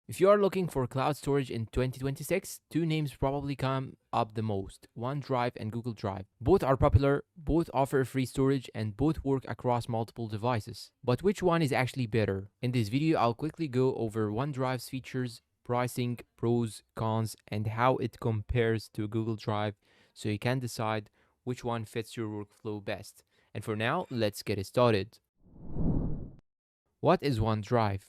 If you are looking for cloud storage in 2026, two names probably come up the most: OneDrive and Google Drive. Both are popular, both offer free storage, and both work across multiple devices. But which one is actually better? In this video, I'll quickly go over OneDrive's features, pricing, pros, cons, and how it compares to Google Drive so you can decide which one fits your workflow best. And for now, let's get it started. What is OneDrive?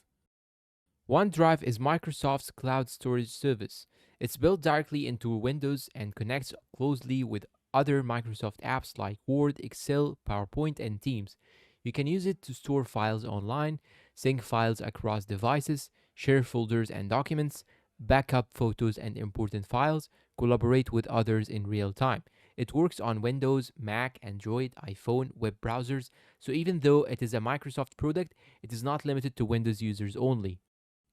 OneDrive is Microsoft's cloud storage service. It's built directly into Windows and connects closely with other Microsoft apps like Word, Excel, PowerPoint, and Teams. You can use it to store files online, sync files across devices, share folders and documents, backup photos and important files, collaborate with others in real time. It works on Windows, Mac, Android, iPhone, web browsers, so even though it is a Microsoft product, it is not limited to Windows users only.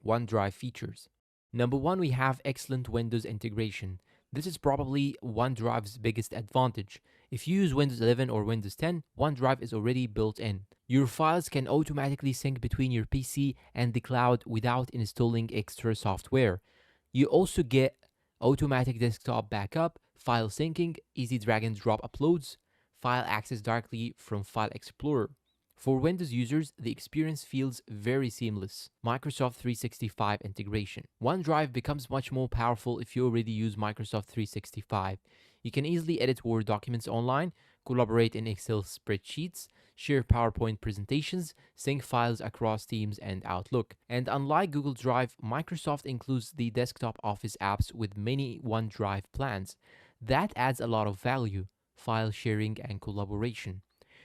OneDrive features. Number one, we have excellent Windows integration. This is probably OneDrive's biggest advantage. If you use Windows 11 or Windows 10, OneDrive is already built in. Your files can automatically sync between your PC and the cloud without installing extra software. You also get automatic desktop backup, file syncing, easy drag and drop uploads, file access directly from File Explorer. For Windows users, the experience feels very seamless. Microsoft 365 integration. OneDrive becomes much more powerful if you already use Microsoft 365. You can easily edit Word documents online, collaborate in Excel spreadsheets, share PowerPoint presentations, sync files across Teams and Outlook. And unlike Google Drive, Microsoft includes the desktop Office apps with many OneDrive plans. That adds a lot of value: file sharing and collaboration.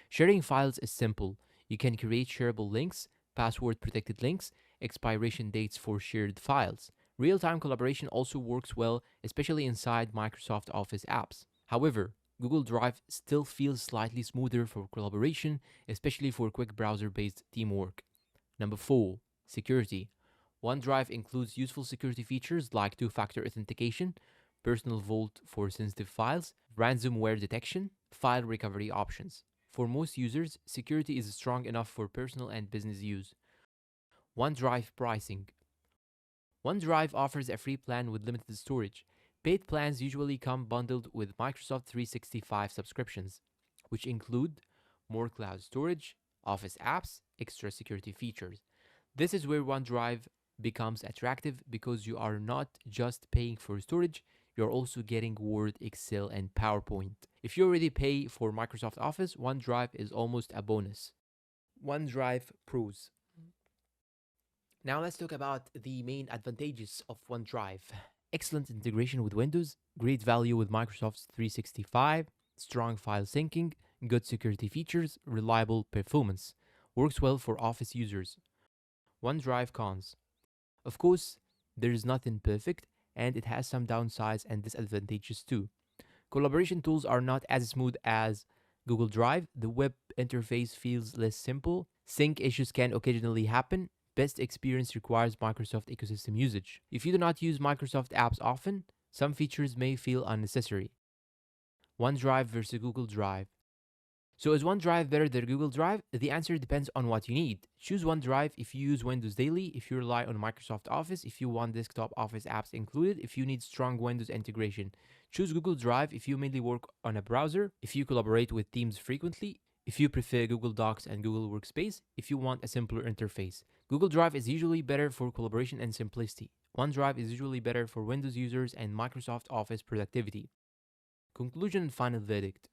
Sharing files is simple. You can create shareable links, password protected links, expiration dates for shared files. Real time collaboration also works well, especially inside Microsoft Office apps. However, Google Drive still feels slightly smoother for collaboration, especially for quick browser based teamwork. Number 4. Security. OneDrive includes useful security features like two factor authentication, personal vault for sensitive files, ransomware detection, file recovery options. For most users, security is strong enough for personal and business use. OneDrive pricing. OneDrive offers a free plan with limited storage. Paid plans usually come bundled with Microsoft 365 subscriptions, which include more cloud storage, Office apps, extra security features. This is where OneDrive becomes attractive because you are not just paying for storage, you're also getting Word, Excel, and PowerPoint. If you already pay for Microsoft Office, OneDrive is almost a bonus. OneDrive Pros. Now let's talk about the main advantages of OneDrive. Excellent integration with Windows, great value with Microsoft 365, strong file syncing, good security features, reliable performance. Works well for Office users. OneDrive cons. Of course, there is nothing perfect, and it has some downsides and disadvantages too. Collaboration tools are not as smooth as Google Drive. The web interface feels less simple. Sync issues can occasionally happen. Best experience requires Microsoft ecosystem usage. If you do not use Microsoft apps often, some features may feel unnecessary. OneDrive versus Google Drive. So is OneDrive better than Google Drive? The answer depends on what you need. Choose OneDrive if you use Windows daily, if you rely on Microsoft Office, if you want desktop Office apps included, if you need strong Windows integration. Choose Google Drive if you mainly work on a browser, if you collaborate with teams frequently, if you prefer Google Docs and Google Workspace, if you want a simpler interface. Google Drive is usually better for collaboration and simplicity. OneDrive is usually better for Windows users and Microsoft Office productivity. Conclusion and final verdict.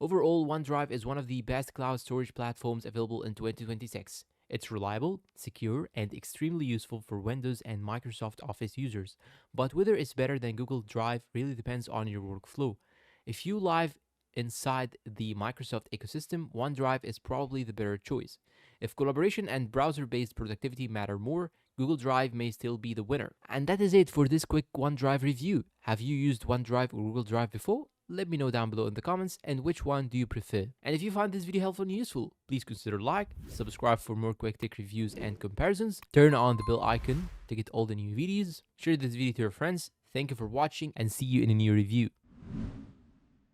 Overall, OneDrive is one of the best cloud storage platforms available in 2026. It's reliable, secure, and extremely useful for Windows and Microsoft Office users. But whether it's better than Google Drive really depends on your workflow. If you live inside the Microsoft ecosystem, OneDrive is probably the better choice. If collaboration and browser based productivity matter more, Google Drive may still be the winner. And that is it for this quick OneDrive review. Have you used OneDrive or Google Drive before? Let me know down below in the comments, and which one do you prefer. And if you found this video helpful and useful, please consider like, subscribe for more quick tech reviews and comparisons, turn on the bell icon to get all the new videos, share this video to your friends. Thank you for watching and see you in a new review.